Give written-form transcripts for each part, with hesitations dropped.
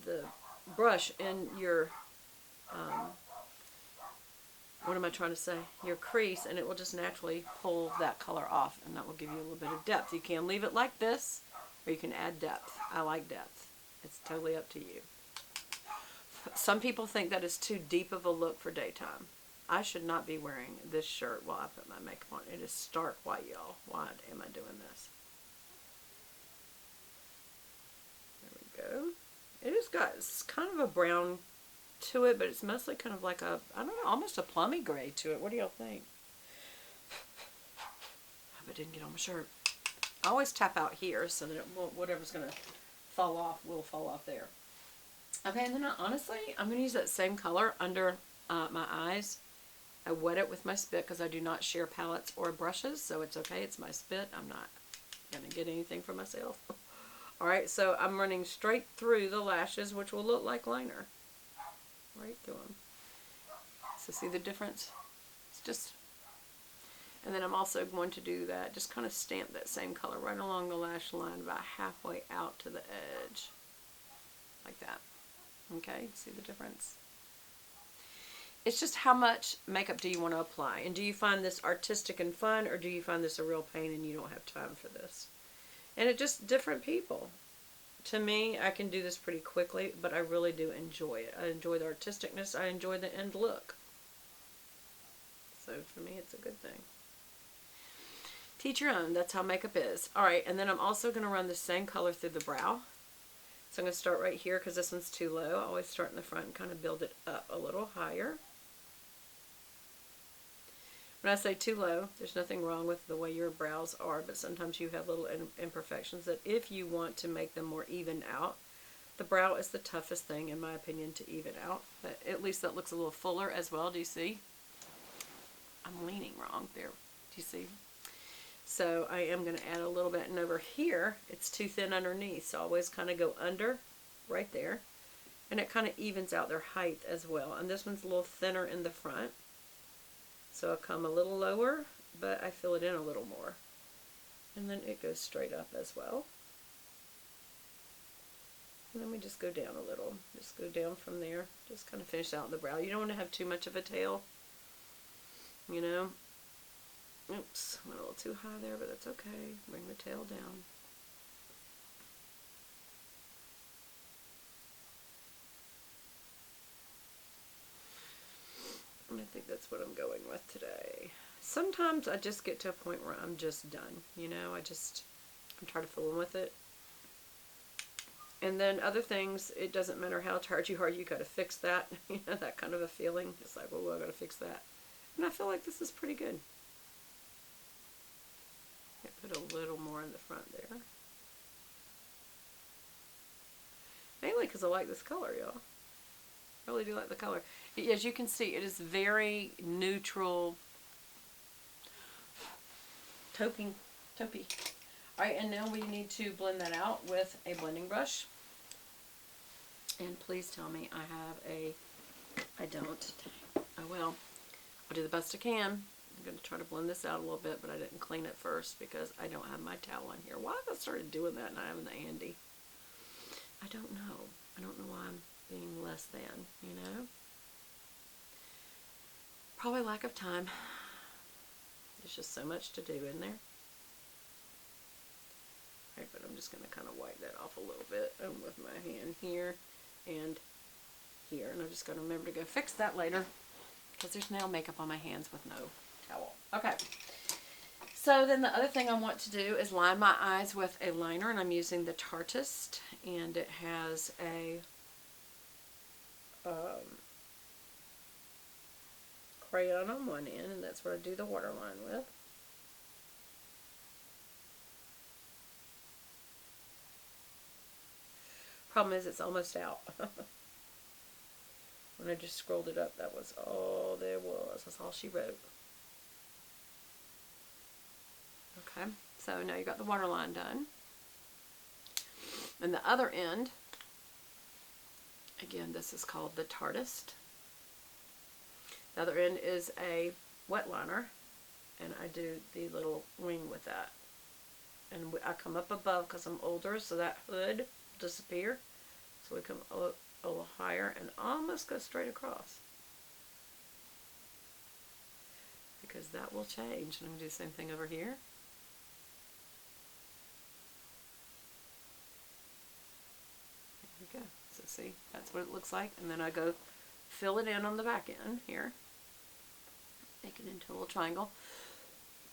the brush in your, what am I trying to say? Your crease, and it will just naturally pull that color off, and that will give you a little bit of depth. You can leave it like this, or you can add depth. I like depth. It's totally up to you. Some people think that is too deep of a look for daytime. I should not be wearing this shirt while I put my makeup on. It is stark white, y'all. Why am I doing this? There we go. It has got kind of a brown to it, but it's mostly kind of like a, I don't know, almost a plummy gray to it. What do y'all think? I hope it didn't get on my shirt. I always tap out here so that it won't, whatever's going to fall off will fall off there. Okay, and then honestly, I'm going to use that same color under my eyes. I wet it with my spit because I do not share palettes or brushes, so it's okay. It's my spit. I'm not going to get anything for myself. Alright, so I'm running straight through the lashes, which will look like liner. Right through them. So see the difference? It's just... And then I'm also going to do that, just kind of stamp that same color right along the lash line about halfway out to the edge. Like that. Okay, see the difference? It's just how much makeup do you want to apply? And do you find this artistic and fun, or do you find this a real pain and you don't have time for this? And it's just different people. To me, I can do this pretty quickly, but I really do enjoy it. I enjoy the artisticness. I enjoy the end look. So for me, it's a good thing. Teach your own. That's how makeup is. Alright, and then I'm also going to run the same color through the brow. So I'm going to start right here because this one's too low. I always start in the front and kind of build it up a little higher. When I say too low, there's nothing wrong with the way your brows are, but sometimes you have little imperfections that if you want to make them more evened out, the brow is the toughest thing, in my opinion, to even out. But at least that looks a little fuller as well. Do you see? I'm leaning wrong there. Do you see? So I am going to add a little bit, and over here, it's too thin underneath, so I always kind of go under, right there, and it kind of evens out their height as well. And this one's a little thinner in the front, so I'll come a little lower, but I fill it in a little more. And then it goes straight up as well. And then we just go down a little, just go down from there, just kind of finish out the brow. You don't want to have too much of a tail, you know. Oops, went a little too high there, but that's okay. Bring the tail down. And I think that's what I'm going with today. Sometimes I just get to a point where I'm just done, you know. I'm tired of fooling with it. And then other things, it doesn't matter how tired you are, you got to fix that. You know, that kind of a feeling. It's like, well, I got to fix that. And I feel like this is pretty good. Put a little more in the front there. Mainly because I like this color, y'all. I really do like the color. As you can see, it is very neutral. Taupey. Alright, and now we need to blend that out with a blending brush. And please tell me I have a... I don't. Oh well. I'll do the best I can. I'm going to try to blend this out a little bit, but I didn't clean it first because I don't have my towel in here. Why have I started doing that and I have the Andy? I don't know. I don't know why I'm being less than, you know? Probably lack of time. There's just so much to do in there. Right, but I'm just going to kind of wipe that off a little bit with my hand here and here. And I'm just going to remember to go fix that later because there's nail makeup on my hands with no towel. Okay, so then the other thing I want to do is line my eyes with a liner, and I'm using the Tartist, and it has a crayon on one end, and that's what I do the waterline with. Problem is it's almost out. When I just scrolled it up, that was all there was. That's all she wrote. Okay, so now you got the waterline done. And the other end, again, this is called the Tartist. The other end is a wet liner, and I do the little wing with that. And I come up above because I'm older, so that hood will disappear. So we come a little higher and almost go straight across. Because that will change. And I'm going to do the same thing over here. There we go. So see, that's what it looks like. And then I go fill it in on the back end here. Make it into a little triangle.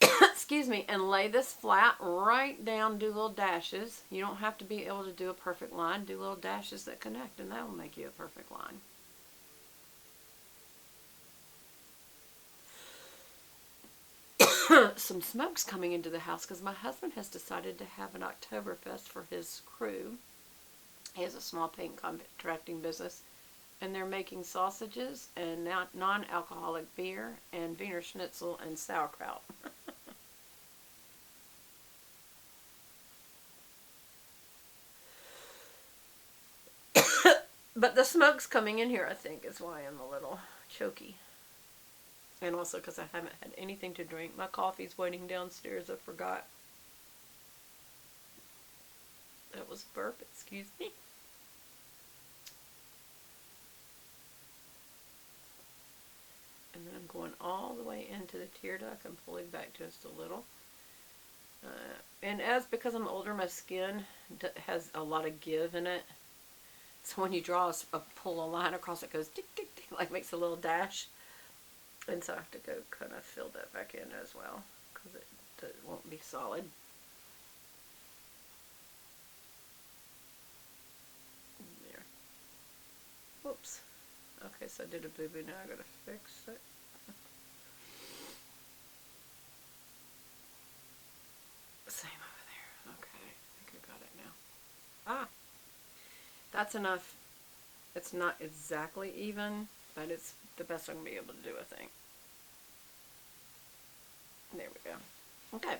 Excuse me. And lay this flat right down. Do little dashes. You don't have to be able to do a perfect line. Do little dashes that connect, and that will make you a perfect line. Some smoke's coming into the house because my husband has decided to have an Oktoberfest for his crew. He has a small paint contracting business, and they're making sausages and non-alcoholic beer and Wiener Schnitzel and sauerkraut. But the smoke's coming in here, I think, is why I'm a little choky. And also because I haven't had anything to drink. My coffee's waiting downstairs. I forgot. That was a burp. Excuse me. And then I'm going all the way into the tear duct and pulling back just a little. And because I'm older, my skin has a lot of give in it. So when you draw pull a line across, it goes tick, tick, tick, like makes a little dash. And so I have to go kind of fill that back in as well, because it won't be solid. There. Whoops. Okay, so I did a boo-boo, now I gotta fix it. Same over there. Okay, I think I got it now. Ah! That's enough. It's not exactly even, but it's the best I'm going to be able to do, I think. There we go. Okay.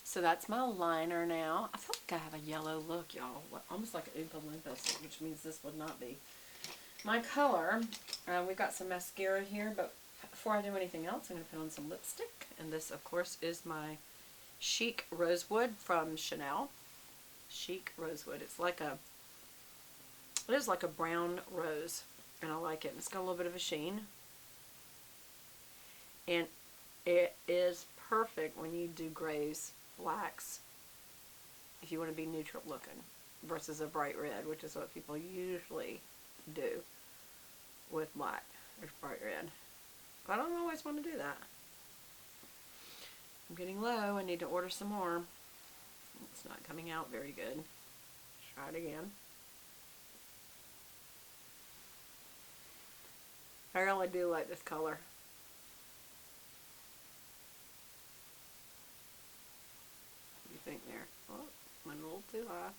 So that's my liner now. I feel like I have a yellow look, y'all. Almost like an Oompa Loompa, which means this would not be my color. We've got some mascara here, but before I do anything else, I'm going to put on some lipstick. And this, of course, is my Chic Rosewood from Chanel. Chic Rosewood. It is like a brown rose, and I like it. It's got a little bit of a sheen. And it is perfect when you do grays, blacks, if you want to be neutral looking, versus a bright red, which is what people usually do with black or bright red. But I don't always want to do that. I'm getting low. I need to order some more. It's not coming out very good. Try it again. I really do like this color. What do you think there? Oh, went a little too high.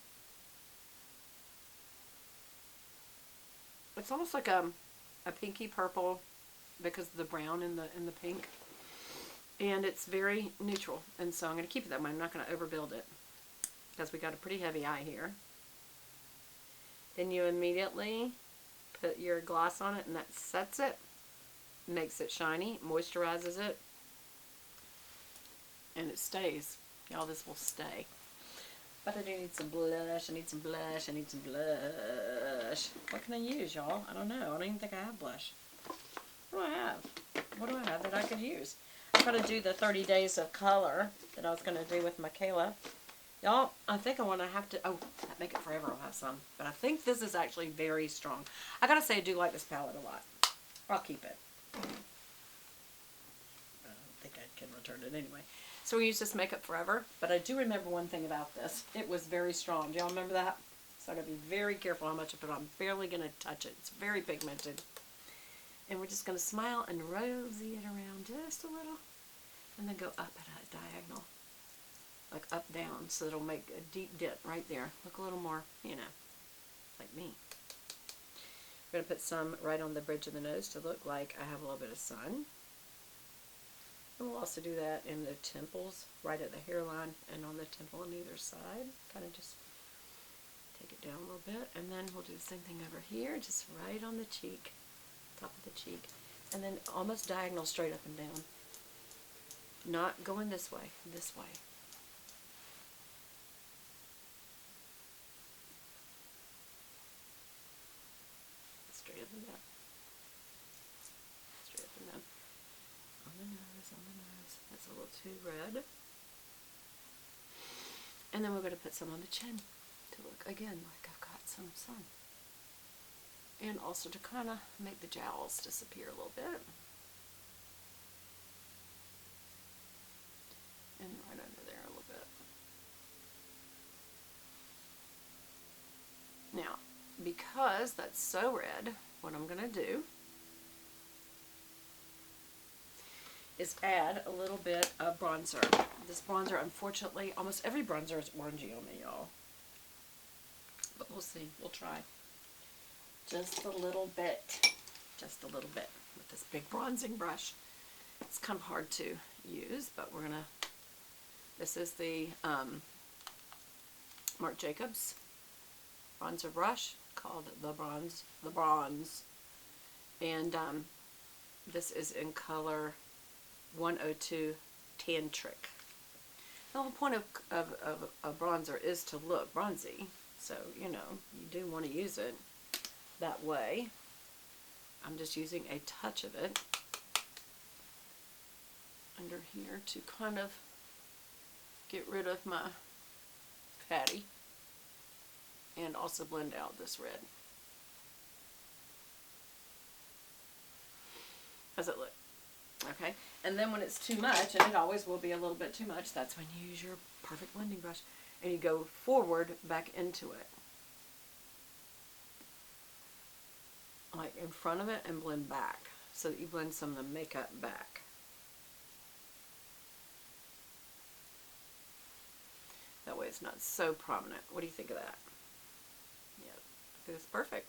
It's almost like a pinky purple because of the brown in the pink. And it's very neutral. And so I'm going to keep it that way. I'm not going to overbuild it, because we got a pretty heavy eye here. Then you immediately put your gloss on it, and that sets it, makes it shiny, moisturizes it, and it stays. Y'all, this will stay. But I do need some blush. I need some blush. I need some blush. What can I use, y'all? I don't know. I don't even think I have blush. What do I have? What do I have that I could use? I'm going to do the 30 days of color that I was going to do with Michaela. Y'all, I think I want to have to, that Make It Forever will have some. But I think this is actually very strong. I gotta say, I do like this palette a lot. I'll keep it. I don't think I can return it anyway. So we use this Make It Forever. But I do remember one thing about this. It was very strong. Do y'all remember that? So I gotta be very careful how much I put on. I'm barely gonna touch it. It's very pigmented. And we're just gonna smile and rosy it around just a little. And then go up at a diagonal. Like up, down, so it'll make a deep dip right there. Look a little more, you know, like me. We're going to put some right on the bridge of the nose to look like I have a little bit of sun. And we'll also do that in the temples, right at the hairline and on the temple on either side. Kind of just take it down a little bit. And then we'll do the same thing over here, just right on the cheek, top of the cheek. And then almost diagonal straight up and down. Not going this way, this way. straight up and down. Straight up and down. On the nose, on the nose. That's a little too red. And then we're going to put some on the chin to look, again, like I've got some sun. And also to kind of make the jowls disappear a little bit. And right under there a little bit. Now, because that's so red, what I'm going to do is add a little bit of bronzer. This bronzer, unfortunately, almost every bronzer is orangey on me, y'all. But we'll see. We'll try. Just a little bit. Just a little bit with this big bronzing brush. It's kind of hard to use, but we're going to... This is the Marc Jacobs bronzer brush called the Bronze. And this is in color 102 Tan Trick. The whole point of a bronzer is to look bronzy. So, you know, you do want to use it that way. I'm just using a touch of it under here to kind of get rid of my patty and also blend out this red. How's it look? Okay, and then when it's too much, and it always will be a little bit too much, that's when you use your perfect blending brush and you go forward back into it. Like in front of it and blend back so that you blend some of the makeup back. That way it's not so prominent. What do you think of that? Yeah, I think it's perfect.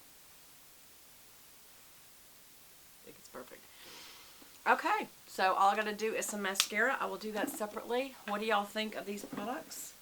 I think it's perfect. Okay, so all I got to do is some mascara. I will do that separately. What do y'all think of these products?